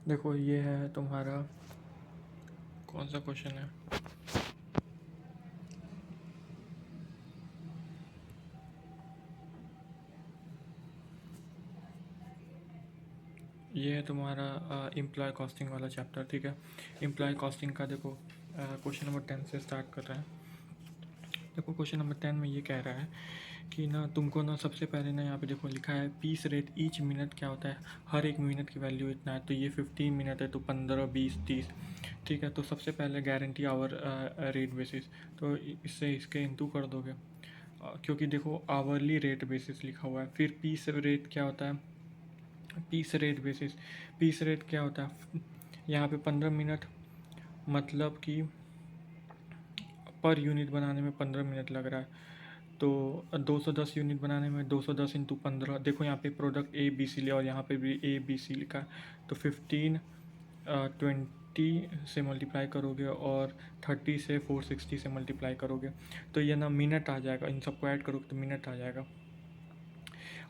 देखो ये है तुम्हारा, कौन सा क्वेश्चन है, ये है तुम्हारा एम्प्लॉय कॉस्टिंग वाला चैप्टर। ठीक है, एम्प्लॉय कॉस्टिंग का देखो क्वेश्चन नंबर 10 से स्टार्ट कर रहा है। देखो क्वेश्चन नंबर 10 में ये कह रहा है कि ना तुमको ना सबसे पहले ना यहाँ पे देखो लिखा है पीस रेट ईच मिनट क्या होता है, हर एक मिनट की वैल्यू इतना है। तो ये 15 मिनट है तो 15, 20, 30। ठीक है, तो सबसे पहले गारंटी आवर रेट बेसिस, तो इससे इसके इंटू कर दोगे क्योंकि देखो आवरली रेट बेसिस लिखा हुआ है। फिर पीस रेट क्या होता है, piece rate basis, piece rate क्या होता है, यहाँ पे 15 मिनट मतलब कि पर यूनिट बनाने में 15 मिनट लग रहा है। तो 210 यूनिट बनाने में 210 इंटू 15, देखो यहाँ पे प्रोडक्ट ए बी सी लिया और यहाँ पे भी ए बी सी लिखा है। तो 15 20 से मल्टीप्लाई करोगे और 30 से 460 से मल्टीप्लाई करोगे तो ये ना मिनट आ जाएगा। इन सबको ऐड करोगे तो मिनट आ जाएगा,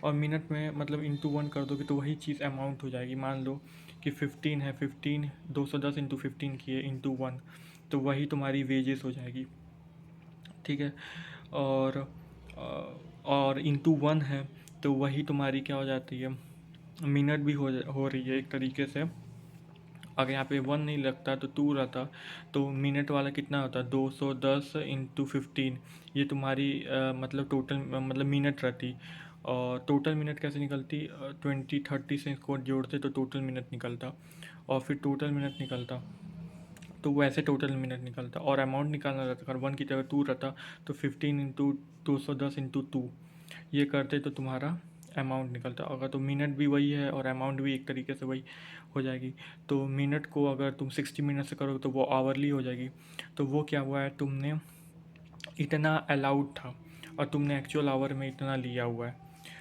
और मिनट में मतलब इंटू 1 कर दोगे तो वही चीज़ अमाउंट हो जाएगी। मान लो कि 15 है, 15 210 इंटू 15 किए इंटू 1, तो वही तुम्हारी वेजेस हो जाएगी। ठीक है, और और इंटू 1 है तो वही तुम्हारी क्या हो जाती है, मिनट भी हो रही है एक तरीके से। अगर यहाँ पे 1 नहीं लगता तो 2 रहता, तो मिनट वाला कितना होता है 210 इंटू 15, ये तुम्हारी मतलब टोटल मतलब मिनट रहती। और टोटल मिनट कैसे निकलती, 20 30 से इसको जोड़ते तो टोटल मिनट निकलता, और फिर टोटल मिनट निकलता तो वैसे टोटल मिनट निकलता। और अमाउंट निकालना रहता, अगर 1 की जगह 2 रहता तो 15 इंटू 210 इंटू 2 ये करते तो तुम्हारा अमाउंट निकलता। अगर तो मिनट भी वही है और अमाउंट भी एक तरीके से वही हो जाएगी। तो मिनट को अगर तुम 60 मिनट से करोगे तो वो आवर्ली हो जाएगी। तो वो क्या हुआ है, तुमने इतना अलाउड था और तुमने एक्चुअल आवर में इतना लिया हुआ है,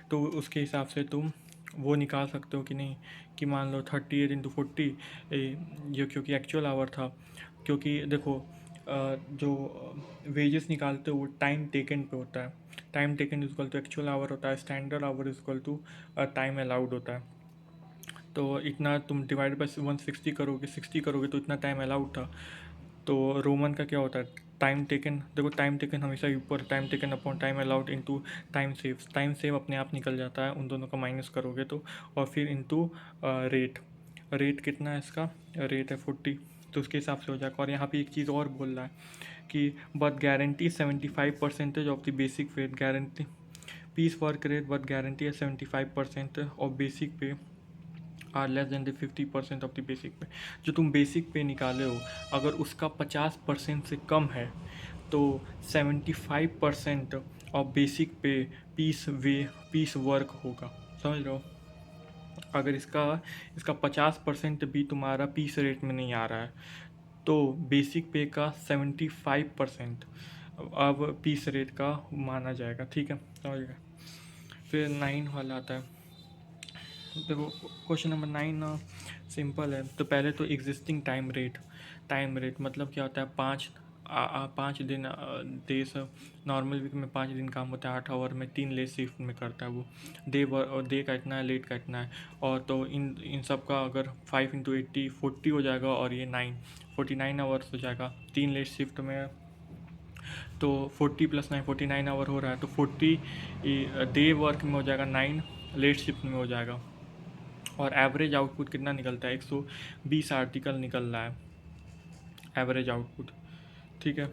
तो उसके हिसाब से तुम वो निकाल सकते हो कि नहीं, कि मान लो 38 इंटू 40, ये क्योंकि एक्चुअल आवर था। क्योंकि देखो जो वेजेस निकालते हो वो टाइम टेकन पे होता है। Time taken is equal to actual hour होता है, standard hour is equal to time allowed होता है। तो इतना तुम डिवाइड बाई 160 करोगे, 60 करोगे तो इतना टाइम अलाउड था। तो रोमन का क्या होता है, टाइम टेकन, देखो टाइम टेकन हमेशा ऊपर, time taken upon time allowed into time save, time save अपने आप निकल जाता है उन दोनों का माइनस करोगे तो, और फिर इंटू रेट, रेट कितना है इसका, रेट है 40, तो उसके हिसाब से हो जाएगा। और यहाँ पे एक चीज़ और बोल रहा है कि but guarantee 75% of the basic pay, guarantee piece work rate but guarantee है 75% of basic pay or less than the 50% of the basic pay. जो तुम बेसिक पे निकाले हो अगर उसका 50% से कम है तो 75% ऑफ बेसिक पे पीस वर्क होगा। समझ रहे हो, अगर इसका इसका 50% भी तुम्हारा पीस रेट में नहीं आ रहा है तो बेसिक पे का 75% अब पीस रेट का माना जाएगा। ठीक है, समझ गए। फिर 9 वाला आता है। देखो क्वेश्चन नंबर 9 ना सिंपल है। तो पहले तो existing time rate, time rate मतलब क्या होता है, 5 दिन डेज, नॉर्मल वीक में 5 दिन काम होता है, 8 आवर में 3 लेट शिफ्ट में करता है वो। डे का इतना है, लेट का इतना है। और तो इन इन सब का अगर 5 इंटू 80 40 हो जाएगा, और ये 49 आवर्स हो जाएगा 3 लेट शिफ्ट में। तो 40 + 9 49 आवर हो रहा है, तो 40 डे वर्क में हो जाएगा, 9 लेट शिफ्ट में हो जाएगा। और एवरेज आउटपुट कितना निकलता है, 120 आर्टिकल निकल रहा है एवरेज आउटपुट। ठीक है,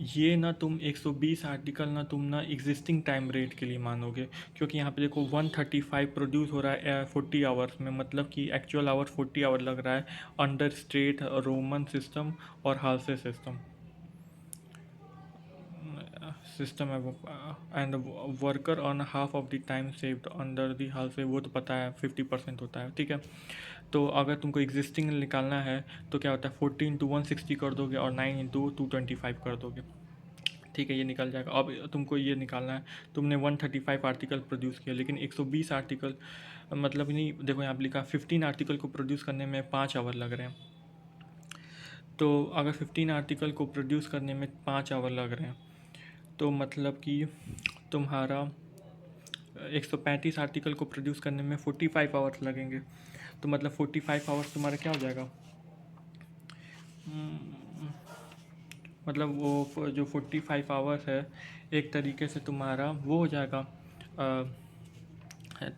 ये ना तुम 120 आर्टिकल ना तुम ना एग्जिस्टिंग टाइम रेट के लिए मानोगे, क्योंकि यहाँ पे देखो 135 प्रोड्यूस हो रहा है 40 आवर्स में, मतलब कि एक्चुअल आवर 40 आवर लग रहा है अंडर स्ट्रेट रोमन सिस्टम और हाल्से सिस्टम है वो। And worker on half of the time saved under the Halsey, वो तो पता है 50% होता है। ठीक है, तो अगर तुमको एग्जिस्टिंग निकालना है तो क्या होता है 40 इंटू 160 कर दोगे और 9 इंटू 225 कर दोगे। ठीक है, ये निकल जाएगा। अब तुमको ये निकालना है, तुमने 135 आर्टिकल प्रोड्यूस किया लेकिन 120 आर्टिकल मतलब नहीं, देखो यहाँ पे लिखा 15 आर्टिकल को प्रोड्यूस करने में 5 आवर लग रहे हैं। तो अगर 15 आर्टिकल को प्रोड्यूस करने में 5 आवर लग रहे हैं तो मतलब कि तुम्हारा 135 आर्टिकल को प्रोड्यूस करने में 45 आवर्स लगेंगे। तो मतलब 45 आवर्स तुम्हारा क्या हो जाएगा, मतलब वो जो 45 आवर्स है एक तरीके से तुम्हारा वो हो जाएगा,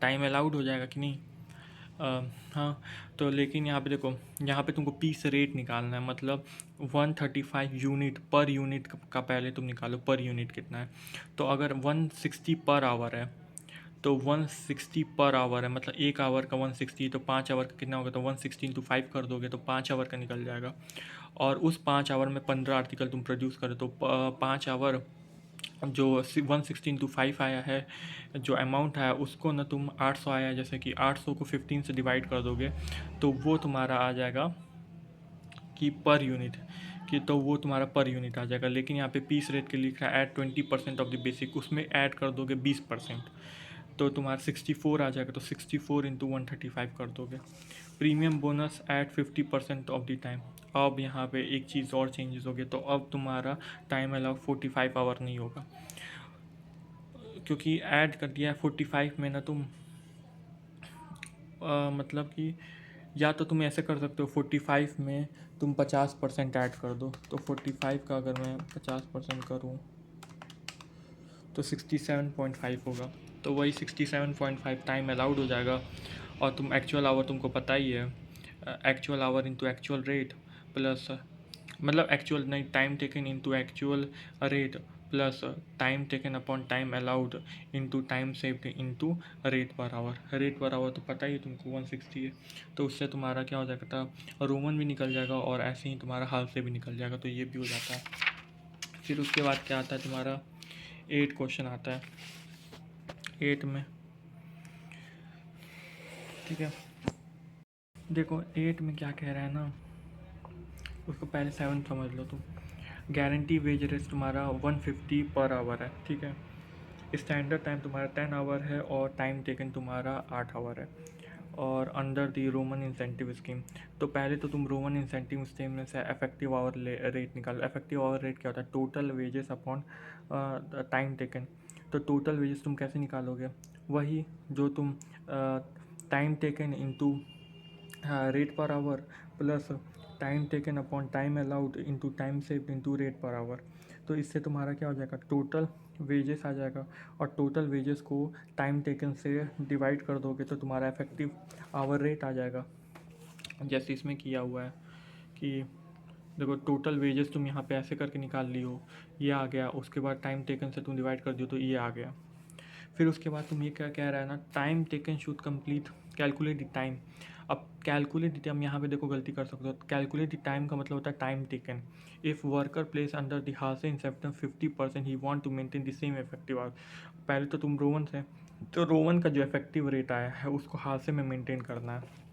टाइम अलाउड हो जाएगा कि नहीं। हाँ, तो लेकिन यहाँ पे देखो, यहाँ पे तुमको पीस रेट निकालना है, मतलब 135 यूनिट पर यूनिट का पहले तुम निकालो पर यूनिट कितना है। तो अगर 160 पर आवर है तो 160 पर आवर है, मतलब एक आवर का 160, तो 5 आवर का कितना होगा, तो 160 इंटू 5 कर दोगे तो 5 आवर का निकल जाएगा। और उस 5 आवर में 15 आर्टिकल तुम प्रोड्यूस करो तो 5 आवर जो 116 इंटू 5 आया है, जो अमाउंट आया उसको ना तुम 800 आया है, जैसे कि 800 को 15 से डिवाइड कर दोगे तो वो तुम्हारा आ जाएगा कि पर यूनिट कि, तो वो तुम्हारा पर यूनिट आ जाएगा। लेकिन यहाँ पे पीस रेट के लिख रहा है ऐड 20% ऑफ द बेसिक, उसमें ऐड कर दोगे 20%, तो तुम्हारा 64 आ जाएगा। तो 64 इंटू 135 कर दोगे। Premium bonus add 50% of the time. अब यहाँ पे एक चीज़ और चेंजेस हो गया, तो अब तुम्हारा टाइम अलाउ 45 आवर नहीं होगा, क्योंकि ऐड कर दिया है 45 में ना तुम, मतलब कि या तो तुम ऐसे कर सकते हो 45 में तुम 50% ऐड कर दो, तो 45 का अगर मैं 50% करूँ तो 67.5 होगा, तो वही 67.5 टाइम अलाउड हो जाएगा। और तुम एक्चुअल आवर तुमको पता ही है, actual our into actual rate plus, मतलब एक्चुअल नहीं, time taken into actual rate plus time taken upon time allowed into time saved into rate per our. Rate per our तो पता ही तुमको 160 है, तो उससे तुम्हारा क्या हो जाएगा था, रोमन भी निकल जाएगा और ऐसे ही तुम्हारा हाल से भी निकल जाएगा, तो ये भी हो जाता है। फिर उसके बाद क्या आता है तुम्हारा 8 क्वेश्चन आता है 8 में, ठीक है। देखो 8 में क्या कह रहा है ना, उसको पहले 7 समझ लो तुम। गारंटी वेज रेट तुम्हारा 150 पर आवर है, ठीक है। स्टैंडर्ड टाइम तुम्हारा 10 आवर है और टाइम टेकन तुम्हारा 8 आवर है। और under the Roman incentive scheme, तो पहले तो तुम रोमन इंसेंटिव स्कीम में से इफेक्टिव आवर रेट निकालो। इफेक्टिव आवर रेट क्या होता है, total wages upon time taken. तो टोटल वेजेस तुम कैसे निकालोगे, वही जो तुम time taken into rate per hour plus time taken upon time allowed into time saved into rate per our. तो इससे तुम्हारा क्या हो जाएगा, टोटल वेजेस आ जाएगा, और टोटल वेजेस को टाइम टेकन से डिवाइड कर दोगे तो तुम्हारा इफेक्टिव आवर रेट आ जाएगा। जैसे इसमें किया हुआ है कि देखो टोटल वेजेस तुम यहाँ पे ऐसे करके निकाल ली हो, ये आ गया, उसके बाद टाइम टेकन से तुम डिवाइड कर दियो तो ये आ गया। फिर उसके बाद तुम ये क्या कह रहा है ना, time taken should complete calculate the time. अब कैलकुलेट द टाइम, यहाँ पे देखो गलती कर सकते हो, कैलकुलेट द टाइम का मतलब होता है time taken. If worker place under the house in septum 50% he want to maintain the same effective hour. पहले तो तुम रोवन से, तो रोवन का जो इफेक्टिव रेट आया है उसको हाउस में मेंटेन करना है,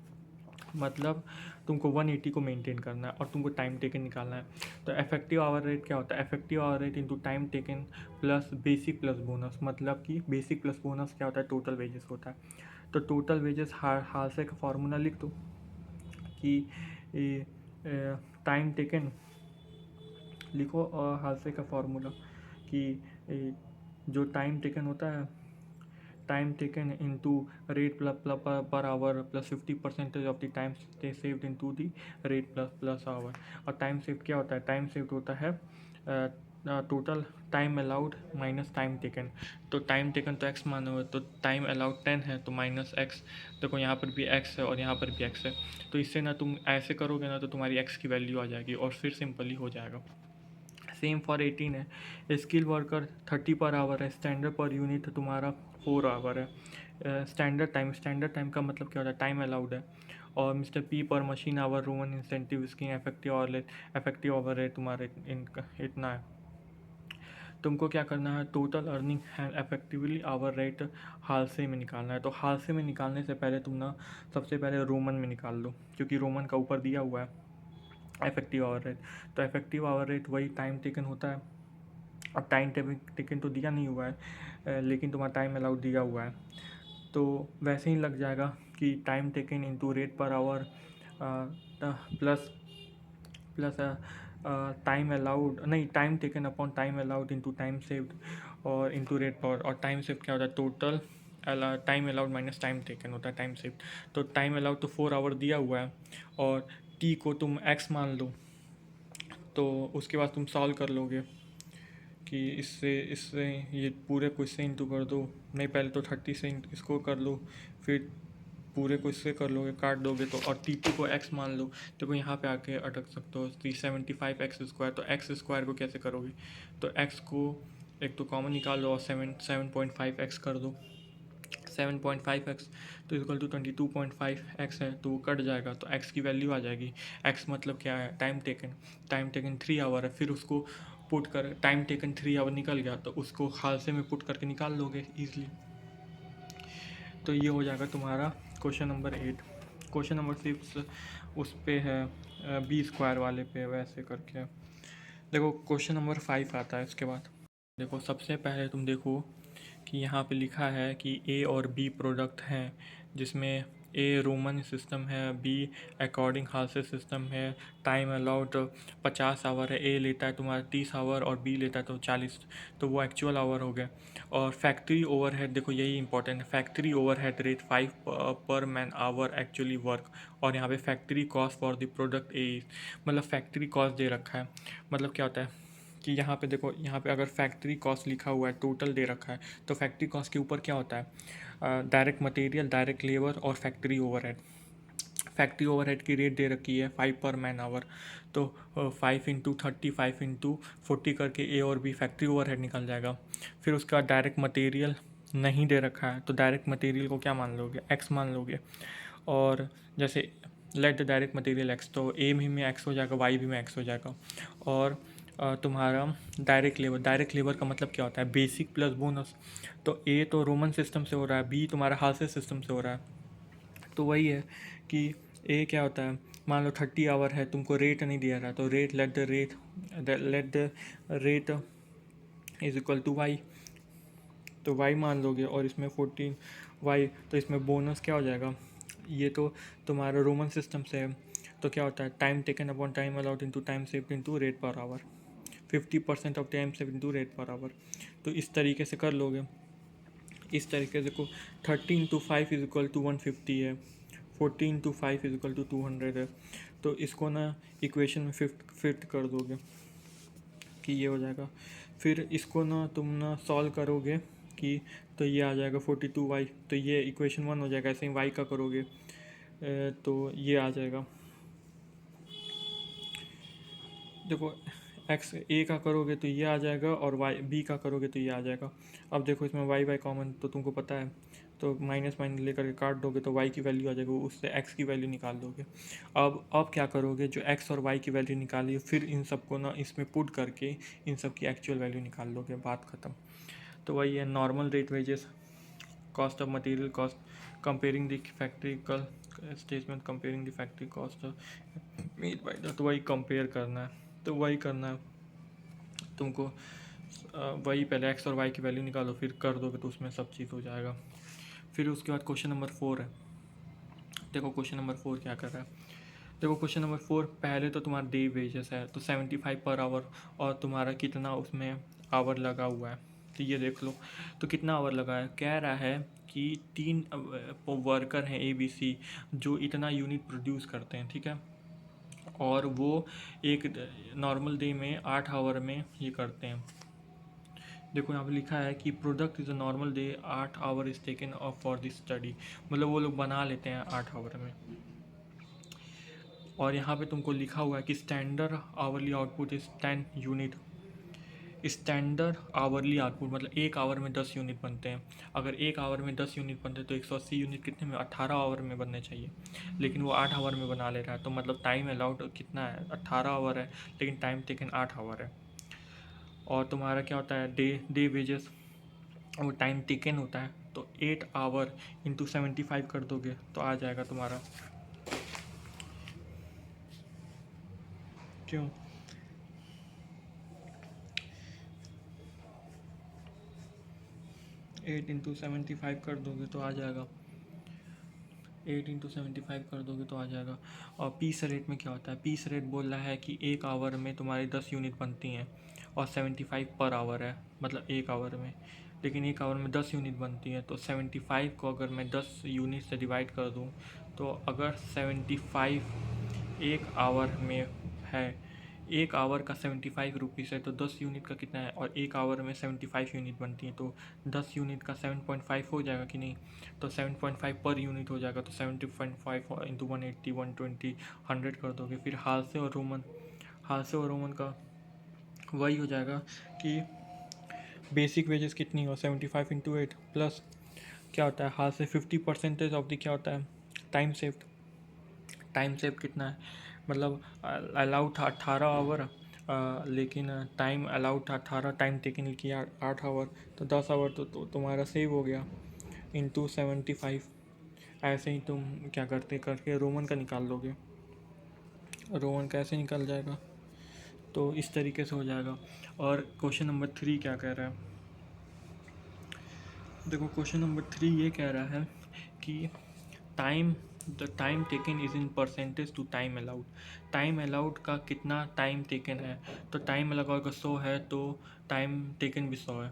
मतलब तुमको 180 को मेंटेन करना है और तुमको टाइम टेकन निकालना है। तो इफेक्टिव आवर रेट क्या होता है, effective hour rate into time taken plus basic plus bonus, मतलब कि बेसिक प्लस बोनस क्या होता है, टोटल वेजेस होता है। तो टोटल वेजेस हाल से का फार्मूला लिख दो कि टाइम टेकन लिखो, और हाल से का फार्मूला कि जो टाइम टेकन होता है, time taken into rate per hour plus 50% of the time saved into the rate plus our. और टाइम सेव्ड क्या होता है, टाइम सेव्ड होता है total time allowed minus time taken. तो टाइम टेकन तो एक्स माना हुआ है, तो टाइम अलाउड 10 है तो माइनस एक्स। देखो यहाँ पर भी एक्स है और यहाँ पर भी एक्स है, तो इससे ना तुम ऐसे करोगे ना तो तुम्हारी एक्स की वैल्यू आ जाएगी और फिर सिंपली हो जाएगा। सेम फॉर 18 है। स्किल वर्कर 30 पर आवर है, स्टैंडर्ड पर यूनिट तुम्हारा 4 आवर है। स्टैंडर्ड टाइम का मतलब क्या होता है, टाइम अलाउड है। और mister P per machine hour Roman incentive scheme effective hour है तुम्हारे इतना है। तुमको क्या करना है, total earning and effectively hour rate Halsey में निकालना है। तो हाल से में निकालने से पहले तुम ना सबसे पहले रोमन में निकाल लो, क्योंकि रोमन का ऊपर दिया हुआ है इफेक्टिव आवर रेट। तो इफेक्टिव आवर रेट वही टाइम टेकन होता है। अब टाइम टेकन तो दिया नहीं हुआ है, लेकिन तुम्हारा टाइम अलाउड दिया हुआ है, तो वैसे ही लग जाएगा कि time taken into rate per hour plus plus time allowed, नहीं, time taken upon time allowed into time saved और इंटू रेट पर। और टाइम सेव क्या होता है, total time allowed minus time taken होता है, टाइम सेव। तो time allowed तो 4 आवर दिया हुआ है और टी को तुम एक्स मान लो, तो उसके बाद तुम सॉल्व कर लोगे कि इससे इससे ये पूरे को इससे इंटू कर दो, नहीं पहले तो 30 से इसको कर लो, फिर पूरे को इससे कर लोगे, काट दोगे तो, और टी टू को एक्स मान लो। देखो यहाँ पे आके अटक सकते हो, 375x², तो एक्स स्क्वायर को कैसे करोगे, तो एक्स को एक तो कॉमन निकाल लो और 7.5x कर दो। 7.5x तो इक्वल टू 22.5x है, तो वो कट जाएगा, तो x की वैल्यू आ जाएगी। x मतलब क्या है, time taken. Time taken 3 hour है, फिर उसको पुट कर, टाइम टेकन 3 आवर निकल गया तो उसको हादसे में पुट करके निकाल लोगे ईजिली। तो ये हो जाएगा तुम्हारा क्वेश्चन नंबर 8। क्वेश्चन नंबर 6 उस पे है b² वाले पे, वैसे करके। देखो क्वेश्चन नंबर 5 आता है इसके बाद। देखो सबसे पहले तुम देखो कि यहाँ पे लिखा है कि ए और बी प्रोडक्ट हैं, जिसमें ए रोमन सिस्टम है, बी अकॉर्डिंग हाल्से सिस्टम है, टाइम अलाउड 50 आवर है, ए लेता है तुम्हारा 30 आवर और बी लेता है तो 40, तो वो एक्चुअल आवर हो गया। और फैक्ट्री ओवरहेड, देखो यही इंपॉर्टेंट है, फैक्ट्री ओवरहेड रेट 5 पर मैन आवर एक्चुअली वर्क। और यहाँ पे factory cost for the product ए, मतलब फैक्ट्री कॉस्ट दे रखा है। मतलब क्या होता है कि यहाँ पे देखो, यहाँ पे अगर फैक्ट्री कॉस्ट लिखा हुआ है, टोटल दे रखा है, तो फैक्ट्री कॉस्ट के ऊपर क्या होता है, डायरेक्ट मटेरियल, डायरेक्ट लेबर और फैक्ट्री ओवरहेड। फैक्ट्री ओवरहेड की रेट दे रखी है 5 पर मैन आवर, तो 5 × 30, 5 × 40 करके ए और बी फैक्ट्री ओवरहेड निकल जाएगा। फिर उसका डायरेक्ट मटेरियल नहीं दे रखा है, तो डायरेक्ट मटेरियल को क्या मान लोगे, एक्स मान लोगे। और जैसे let the direct material x, तो ए भी में एक्स हो जाएगा, वाई भी में एक्स हो जाएगा। और तुम्हारा डायरेक्ट लेबर का मतलब क्या होता है, बेसिक प्लस बोनस। तो ए तो रोमन सिस्टम से हो रहा है, बी तुम्हारा हाल्से सिस्टम से हो रहा है। तो वही है कि ए क्या होता है, मान लो 30 आवर है, तुमको रेट नहीं दिया रहा, तो let the rate is equal to Y, तो वाई मान लोगे। और इसमें 14 वाई, तो इसमें बोनस क्या हो जाएगा, ये तो तुम्हारा रोमन सिस्टम से है, तो क्या होता है, time taken upon time allowed into time saved into rate per our, 50% of time saved into rate per our. तो इस तरीके से कर लोगे। इस तरीके से देखो 30 × 5 इज इक्वल टू 150 है, 40 × 5 इज इक्वल टू 200 है। तो इसको ना इक्वेशन में फिफ्थ कर दोगे कि ये हो जाएगा। फिर इसको ना तुम ना सॉल्व करोगे कि, तो ये आ जाएगा 42y, तो ये इक्वेशन 1 हो जाएगा। ऐसे ही y का करोगे तो ये आ जाएगा, देखो एक्स ए का करोगे तो ये आ जाएगा, और वाई बी का करोगे तो ये आ जाएगा। अब देखो इसमें वाई वाई कॉमन तो तुमको पता है, तो माइनस माइनस लेकर के काट दोगे तो वाई की वैल्यू आ जाएगी, उससे एक्स की वैल्यू निकाल दोगे। अब क्या करोगे, जो एक्स और वाई की वैल्यू निकाली फिर इन सबको ना इसमें पुट करके इन सब की एक्चुअल वैल्यू निकाल दोगे, बात ख़त्म। तो वही है, normal rate wages, cost of material cost, comparing the factrical statement, comparing the factory cost meet by the, तो वही कंपेयर करना है। तो वही करना है तुमको, वही पहले एक्स और वाई की वैल्यू निकालो, फिर कर दोगे तो उसमें सब चीज़ हो जाएगा। फिर उसके बाद क्वेश्चन नंबर 4 है। देखो क्वेश्चन नंबर 4 क्या कर रहा है। देखो क्वेश्चन नंबर 4, पहले तो तुम्हारा डे वेजेस है, तो 75 पर आवर, और तुम्हारा कितना उसमें आवर लगा हुआ है, तो ये देख लो। तो कितना आवर लगा है, कह रहा है कि 3 वर्कर हैं ABC जो इतना यूनिट प्रोड्यूस करते हैं, ठीक है। और वो एक नॉर्मल डे में 8 आवर में ये करते हैं। देखो यहाँ पे लिखा है कि product is a normal day 8 our is taken of for this study, मतलब वो लोग बना लेते हैं 8 आवर में। और यहाँ पे तुमको लिखा हुआ है कि standard hourly output is 10 unit. Standard hourly output मतलब एक आवर में 10 यूनिट बनते हैं। अगर एक आवर में 10 यूनिट बनते हैं तो 180 यूनिट कितने में, 18 आवर में बनने चाहिए, लेकिन वो 8 आवर में बना ले रहा है। तो मतलब टाइम अलाउड कितना है, 18 आवर है, लेकिन टाइम टेकन 8 आवर है। और तुम्हारा क्या होता है, डे वेजेस, वो टाइम टेकन होता है, तो 8 आवर इंटू 75 कर दोगे तो आ जाएगा तुम्हारा, क्यों 8 × 75 कर दोगे तो आ जाएगा, 8 × 75 कर दोगे तो आ जाएगा। और पीस रेट में क्या होता है, पीस रेट बोल रहा है कि एक आवर में तुम्हारी 10 यूनिट बनती हैं, और 75 पर आवर है, मतलब एक आवर में लेकिन एक आवर में 10 यूनिट बनती है, तो 75 को अगर मैं 10 यूनिट से डिवाइड कर दूँ, तो अगर 75 एक आवर में है, एक आवर का 75 रुपीज़ है, तो 10 यूनिट का कितना है, और एक आवर में 75 यूनिट बनती है, तो 10 यूनिट का 7.5 हो जाएगा कि नहीं, तो 7.5 पर यूनिट हो जाएगा, तो 70.5 इंटू 180 120 100 कर दोगे। फिर हाल से और रोमन का वही हो जाएगा कि बेसिक वेजेस कितनी हो, 75 इंटू 8 प्लस क्या होता है हाल से 50% ऑफ द क्या होता है टाइम सेव्ड। टाइम सेव कितना है, मतलब अलाउड था 18 आवर, लेकिन टाइम अलाउड था 18, टाइम टेकन किया 8 आवर, तो 10 आवर तो तुम्हारा सेव हो गया इंटू 75। ऐसे ही तुम क्या करते करके रोमन का निकाल लोगे। रोमन का ऐसे निकल जाएगा, तो इस तरीके से हो जाएगा। और क्वेश्चन नंबर 3 क्या कह रहा है, देखो क्वेश्चन नंबर 3 ये कह रहा है कि the time taken is in percentage to time allowed. Time allowed का कितना टाइम टेकन है, तो टाइम अलाउड अगर 100 है तो टाइम टेकन भी 100 है।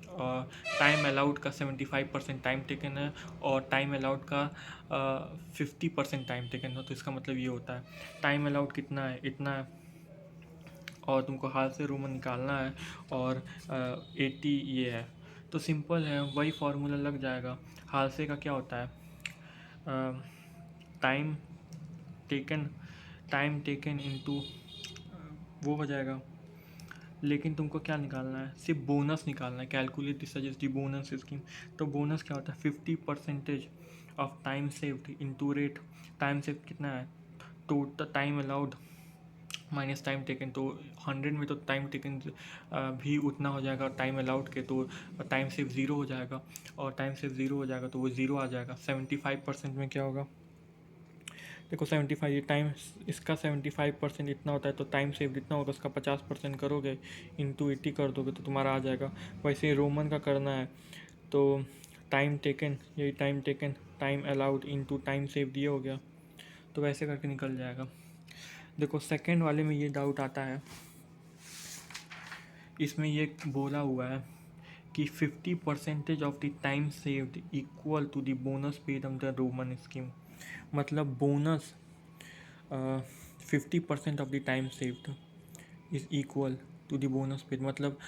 और टाइम अलाउड का 75% टाइम टेकन है, और टाइम अलाउड का 50% टाइम टेकन है, तो इसका मतलब ये होता है टाइम अलाउड कितना है, इतना है, और तुमको हाल से रोमन निकालना है, और 80 ये है, तो सिंपल है, वही फार्मूला लग जाएगा। हाल से का क्या होता है, टाइम टेकन इनटू वो हो जाएगा। लेकिन तुमको क्या निकालना है, सिर्फ बोनस निकालना है, calculate the suggest bonus scheme. तो बोनस क्या होता है, 50% of time saved into rate. Time save कितना है, total time allowed minus time taken, तो 100 में तो टाइम टेकन भी उतना हो जाएगा टाइम अलाउड के, तो टाइम सेव ज़ीरो हो जाएगा, और टाइम सेव ज़ीरो हो जाएगा तो वो ज़ीरो आ जाएगा। 75% में क्या होगा, देखो 75 ये टाइम, इसका 75% इतना होता है, तो टाइम सेव इतना होगा, उसका 50% करोगे इंटू 80 कर दोगे तो तुम्हारा आ जाएगा। वैसे ही रोमन का करना है, तो टाइम टेकन, यही time allowed into time save दिए हो गया, तो वैसे करके निकल जाएगा। देखो सेकेंड वाले में ये डाउट आता है, इसमें ये बोला हुआ है कि 50% of the time saved equal to the bonus paid on the Roman scheme. मतलब bonus 50% of the time saved is equal to the bonus paid, मतलब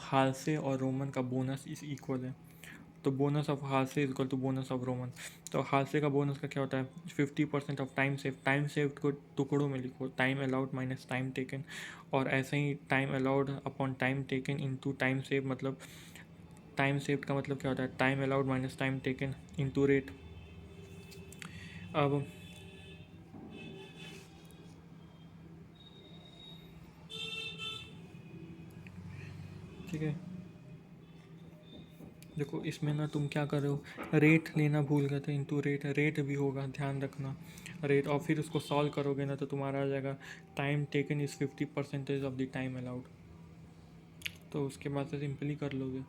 हाल से और रोमन का बोनस इज़ इक्वल है, तो bonus of Halsey is equal to bonus of Roman. तो हाल से का बोनस का क्या होता है, 50% of time save. Time saved को टुकड़ों में लिखो, time allowed minus time taken, और ऐसे ही time allowed upon time taken into time save, मतलब टाइम सेव्ड का मतलब क्या होता है, time allowed minus time taken into rate. अब ठीक है, देखो इसमें ना तुम क्या कर रहे हो, रेट लेना भूल गए थे, इंटू रेट भी होगा, ध्यान रखना रेट, और फिर उसको सॉल्व करोगे ना तो तुम्हारा आ जाएगा time taken is 50% of the time allowed, तो उसके बाद से सिंपली कर लोगे।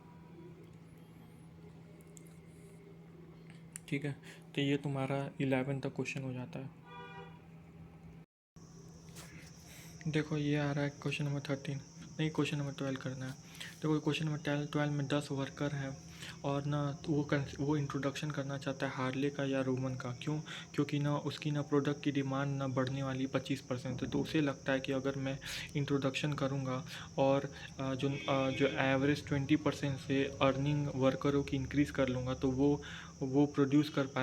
ठीक है, तो ये तुम्हारा 11 तक क्वेश्चन हो जाता है। देखो ये आ रहा है क्वेश्चन नंबर 13, नहीं क्वेश्चन नंबर 12 करना है। देखो क्वेश्चन नंबर 12 में 10 वर्कर हैं, और ना तो वो इंट्रोडक्शन करना चाहता है हार्ले का या रोमन का। क्यों, क्योंकि ना उसकी ना प्रोडक्ट की डिमांड ना बढ़ने वाली 25% है, तो उसे लगता है कि अगर मैं इंट्रोडक्शन करूँगा और जो एवरेज 20% से अर्निंग वर्करों की इंक्रीज़ कर लूँगा, तो वो प्रोड्यूस कर पाए